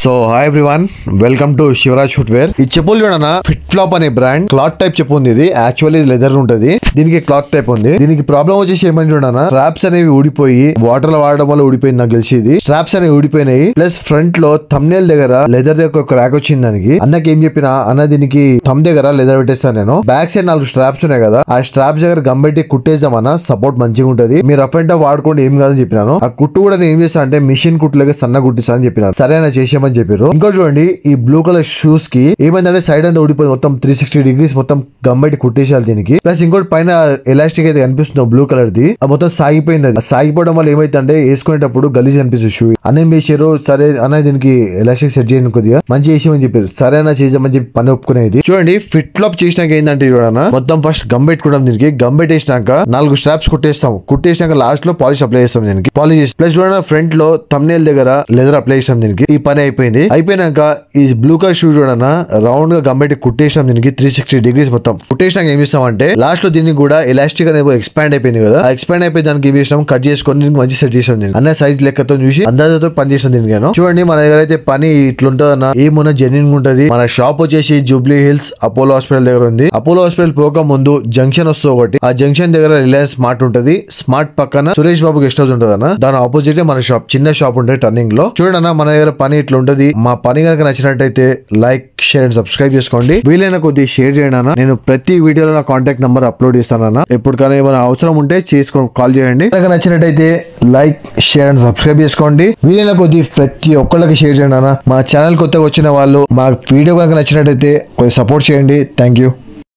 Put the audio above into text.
So hi everyone, welcome to Shivraj footwear. ఈ చెప్పులు చూడనా ఫిట్ ఫ్లాప్ అనే బ్రాండ్ క్లాత్ టైప్ చెప్పు ఉంది. ఇది యాక్చువల్లీ లెదర్ ఉంటది, దీనికి క్లాత్ టైప్ ఉంది. దీనికి ప్రాబ్లం వచ్చేసి ఏమని చూడనా, స్ట్రాప్స్ అనేవి ఊడిపోయి వాటర్ లో వాడడం వల్ల ఊడిపోయింది. నాకు తెలిసి ఇది స్ట్రాప్స్ అనేవి ఊడిపోయినాయి. ప్లస్ ఫ్రంట్ లో థంబ్నెయిల్ దగ్గర లెదర్ దగ్గర ఒక క్రాక్ వచ్చింది. దానికి అన్నకి ఏం చెప్పినా, అన్న దీనికి థమ్ దగ్గర లెదర్ పెట్టేస్తాను నేను. బ్యాక్ సైడ్ 4 స్ట్రాప్స్ ఉన్నాయి కదా, ఆ స్ట్రాప్స్ దగ్గర గమ్ పెట్టి కుట్టేద్దామన్నా సపోర్ట్ మంచిగా ఉంటది. మీరు రఫ్ అండ్ టఫ్ వాడుకోండి, ఏం కాదని చెప్పినాను. ఆ కుట్టు కూడా నేను ఏం చేస్తాను అంటే మిషన్ కుట్టులాగా సన్న కుట్టిస్తాను అని చెప్పినాను. సరే అని చేసామని చెప్పారు. ఇంకో చూడండి, ఈ బ్లూ కలర్ షూస్ కి ఏమైందంటే సైడ్ అంతా ఊడిపోయింది. మొత్తం 360 డిగ్రీస్ మొత్తం గమ్ పెట్టి కుట్టేసాలి దీనికి. ప్లస్ ఇంకోటి పైన ఎలాస్టిక్ అయితే కనిపిస్తుంది బ్లూ కలర్ ది, మొత్తం సాగిపోయింది. అది సాగిపోవడం వల్ల ఏమైతుందంటే వేసుకునేటప్పుడు గలీజ్ అనిపిస్తుంది షూ. అన్నేం చేశారు, సరే అన్న దీనికి ఎలాస్టిక్ సెట్ చేయండి కొద్దిగా మంచి చేసామని చెప్పారు. సరే అన్న చేసామని చెప్పి పని ఒప్పుకునేది. చూడండి, ఫిట్ ఫ్లాప్ చేసినాక ఏంటంటే చూడన్నా, మొత్తం ఫస్ట్ గమ్ పెట్టుకుంటాం. దీనికి గమ్ పెట్టేసినాక 4 స్ట్రాప్స్ కుట్టేస్తాం. కుట్టేసినాక లాస్ట్ లో పాలిష్ అప్లై చేస్తాం దీనికి. పాలిష్ ప్లస్ చూడండి, ఫ్రంట్ లో థంబ్నెయిల్ దగ్గర లెదర్ అప్లై చేస్తాం దీనికి. ఈ పని అయిపోయింది. అయిపోయినాక ఈ బ్లూ కలర్ షూ చూడన్నా రౌండ్ గా గమ్ పెట్టి కుట్టేసినాం దీనికి 360 డిగ్రీస్ మొత్తం. కుట్టేసినాక ఏం చేస్తాం అంటే లాస్ట్ లో దీనికి కూడా ఎలాస్టిక్ అనేది ఎక్స్పాండ్ అయిపోయింది కదా, ఆ ఎక్స్పాండ్ అయిపోయి దానికి ఏం చేసినాం, కట్ చేసుకొని దీనికి మంచి సెట్ చేసాం. దీనికి అన్న సైజ్ లెక్కతో చూసి అందాజతో పని చేసాం దీనికి. చూడండి, మన దగ్గర అయితే పని ఇట్లుంటదన్న, ఏమున్నా జెన్యున్ ఉంటది. మన షాప్ వచ్చేసి జూబ్లీ హిల్స్ అపోలో హాస్పిటల్ దగ్గర ఉంది. అపోలో హాస్పిటల్ పోక ముందు జంక్షన్ వస్తుంది ఒకటి, ఆ జంక్షన్ దగ్గర రిలయన్స్ స్మార్ట్ ఉంటది. స్మార్ట్ పక్కన సురేష్ బాబు గెస్ట్ హౌస్ ఉంటది అన్న, దాని ఆపోజిట్ మన షాప్, చిన్న షాప్ ఉంటుంది టర్నింగ్ లో. చూడండి అన్న, మన దగ్గర పని ఇట్లా ఉంటది. మా పని కనుక నచ్చినట్టయితే లైక్, షేర్ అండ్ సబ్స్క్రైబ్ చేసుకోండి. వీలైన కొద్ది షేర్ చేయండి అన్న. నేను ప్రతి వీడియోలో నా కాంటాక్ట్ నంబర్ అప్లోడ్ చేస్తానన్న. ఎప్పటికైనా ఏమైనా అవసరం ఉంటే చేసుకోండి, కాల్ చేయండి. కనుక నచ్చినట్టయితే లైక్, షేర్ అండ్ సబ్స్క్రైబ్ చేసుకోండి. వీలైన కొద్ది ప్రతి ఒక్కళ్ళకి షేర్ చేయండి అన్న. మా ఛానల్ కొత్తగా వచ్చిన వాళ్ళు మా వీడియో కనుక నచ్చినట్టయితే కొంచెం సపోర్ట్ చేయండి. Thank you.